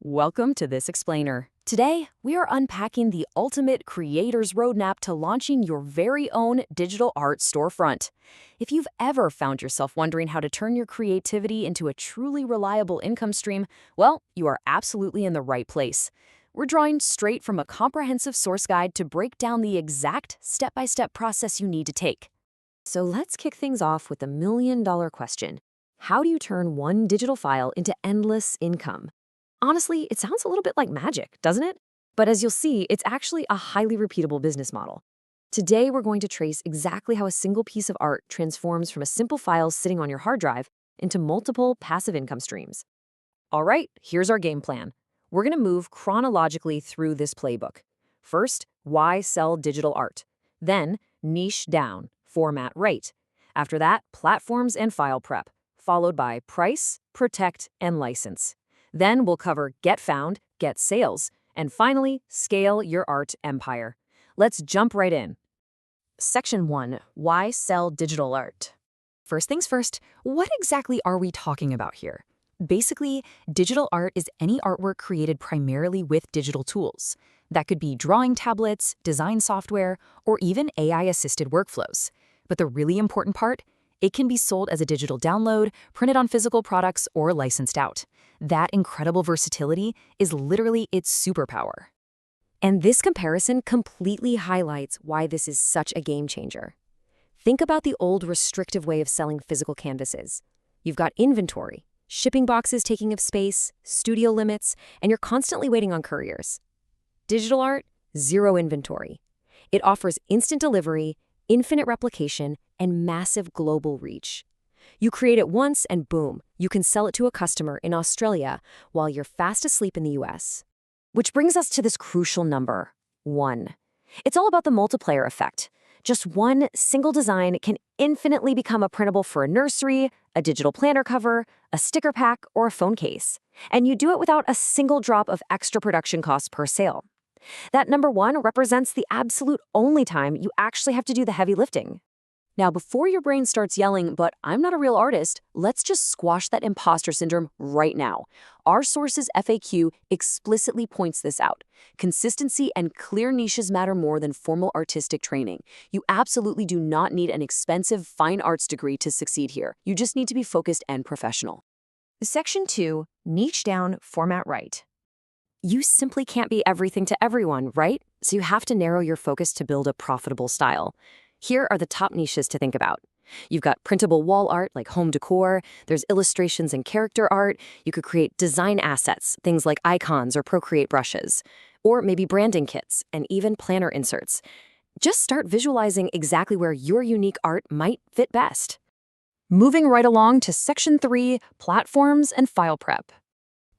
Welcome to This Explainer. Today, we are unpacking the ultimate creator's roadmap to launching your very own digital art storefront. If you've ever found yourself wondering how to turn your creativity into a truly reliable income stream, well, you are absolutely in the right place. We're drawing straight from a comprehensive source guide to break down the exact step-by-step process you need to take. So let's kick things off with the million-dollar question. How do you turn one digital file into endless income? Honestly, it sounds a little bit like magic, doesn't it? But as you'll see, it's actually a highly repeatable business model. Today, we're going to trace exactly how a single piece of art transforms from a simple file sitting on your hard drive into multiple passive income streams. All right, here's our game plan. We're going to move chronologically through this playbook. First, why sell digital art? Then, niche down, format right. After that, platforms and file prep, followed by price, protect, and license. Then we'll cover get found, get sales, and finally, scale your art empire. Let's jump right in. Section 1. Why sell digital art? First things first, what exactly are we talking about here? Basically, digital art is any artwork created primarily with digital tools. That could be drawing tablets, design software, or even AI-assisted workflows. But the really important part, it can be sold as a digital download, printed on physical products, or licensed out. That incredible versatility is literally its superpower. And this comparison completely highlights why this is such a game changer. Think about the old restrictive way of selling physical canvases. You've got inventory, shipping boxes taking up space, studio limits, and you're constantly waiting on couriers. Digital art, zero inventory. It offers instant delivery, infinite replication, and massive global reach. You create it once and boom, you can sell it to a customer in Australia while you're fast asleep in the US. Which brings us to this crucial number, 1. It's all about the multiplier effect. Just one single design can infinitely become a printable for a nursery, a digital planner cover, a sticker pack, or a phone case. And you do it without a single drop of extra production costs per sale. That number 1 represents the absolute only time you actually have to do the heavy lifting. Now, before your brain starts yelling, but I'm not a real artist, let's just squash that imposter syndrome right now. Our source's FAQ explicitly points this out. Consistency and clear niches matter more than formal artistic training. You absolutely do not need an expensive fine arts degree to succeed here. You just need to be focused and professional. Section 2, niche down, format right. You simply can't be everything to everyone, right? So you have to narrow your focus to build a profitable style. Here are the top niches to think about. You've got printable wall art like home decor, there's illustrations and character art, you could create design assets, things like icons or Procreate brushes, or maybe branding kits and even planner inserts. Just start visualizing exactly where your unique art might fit best. Moving right along to Section 3, platforms and file prep.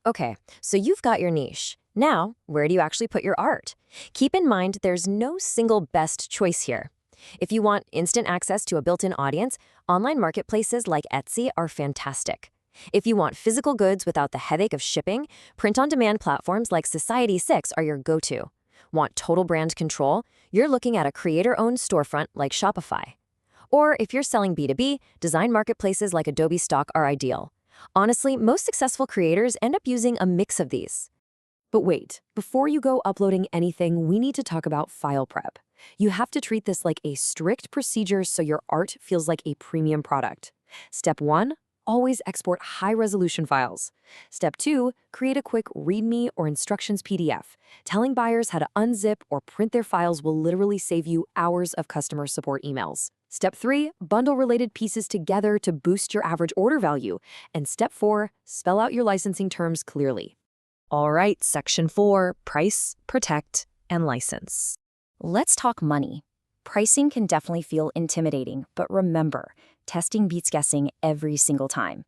Okay, so you've got your niche. Now, where do you actually put your art? Keep in mind there's no single best choice here. If you want instant access to a built-in audience, online marketplaces like Etsy are fantastic. If you want physical goods without the headache of shipping, print-on-demand platforms like Society6 are your go-to. Want total brand control? You're looking at a creator-owned storefront like Shopify. Or if you're selling B2B, design marketplaces like Adobe Stock are ideal. Honestly, most successful creators end up using a mix of these. But wait, before you go uploading anything, we need to talk about file prep. You have to treat this like a strict procedure so your art feels like a premium product. Step 1, always export high-resolution files. Step 2, create a quick README or instructions PDF. Telling buyers how to unzip or print their files will literally save you hours of customer support emails. Step 3, bundle related pieces together to boost your average order value. And Step 4, spell out your licensing terms clearly. All right, Section 4, price, protect, and license. Let's talk money. Pricing can definitely feel intimidating, but remember, testing beats guessing every single time.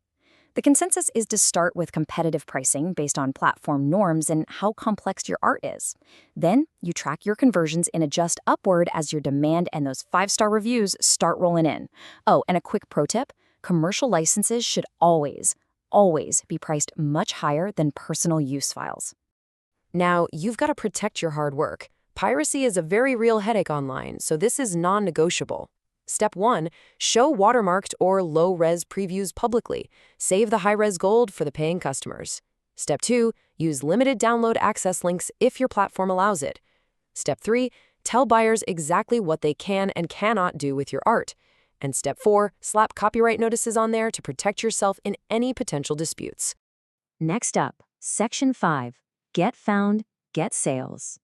The consensus is to start with competitive pricing based on platform norms and how complex your art is. Then, you track your conversions and adjust upward as your demand and those 5-star reviews start rolling in. Oh, and a quick pro tip, commercial licenses should always be priced much higher than personal use files. Now, you've got to protect your hard work. Piracy is a very real headache online, so this is non-negotiable. Step 1, show watermarked or low-res previews publicly. Save the high-res gold for the paying customers. Step 2, use limited download access links if your platform allows it. Step 3, tell buyers exactly what they can and cannot do with your art. And Step 4, slap copyright notices on there to protect yourself in any potential disputes. Next up, Section 5, Get Found, Get Sales.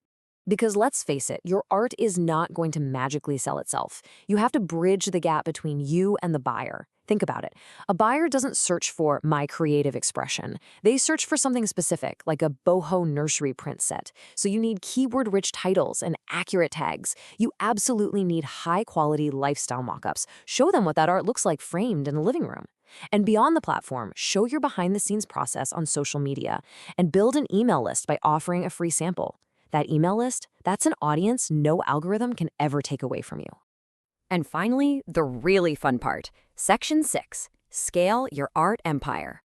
Because let's face it, your art is not going to magically sell itself. You have to bridge the gap between you and the buyer. Think about it. A buyer doesn't search for my creative expression. They search for something specific, like a boho nursery print set. So you need keyword-rich titles and accurate tags. You absolutely need high-quality lifestyle mockups. Show them what that art looks like framed in the living room. And beyond the platform, show your behind-the-scenes process on social media and build an email list by offering a free sample. That email list, that's an audience no algorithm can ever take away from you. And finally, the really fun part, Section 6, Scale Your Art Empire.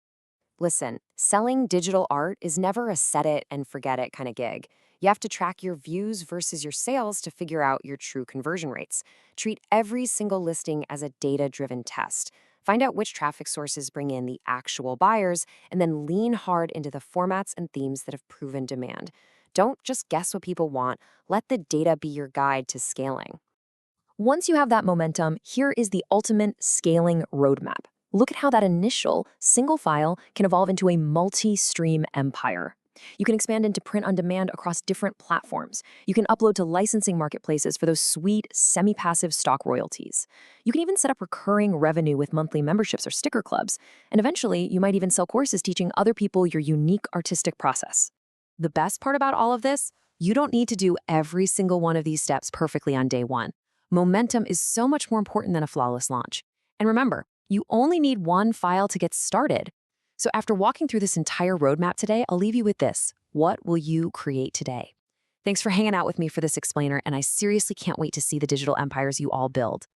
Listen, selling digital art is never a set it and forget it kind of gig. You have to track your views versus your sales to figure out your true conversion rates. Treat every single listing as a data-driven test. Find out which traffic sources bring in the actual buyers, and then lean hard into the formats and themes that have proven demand. Don't just guess what people want. Let the data be your guide to scaling. Once you have that momentum, here is the ultimate scaling roadmap. Look at how that initial single file can evolve into a multi-stream empire. You can expand into print on demand across different platforms. You can upload to licensing marketplaces for those sweet, semi-passive stock royalties. You can even set up recurring revenue with monthly memberships or sticker clubs. And eventually, you might even sell courses teaching other people your unique artistic process. The best part about all of this, you don't need to do every single one of these steps perfectly on day one. Momentum is so much more important than a flawless launch. And remember, you only need one file to get started. So after walking through this entire roadmap today, I'll leave you with this. What will you create today? Thanks for hanging out with me for this explainer, and I seriously can't wait to see the digital empires you all build.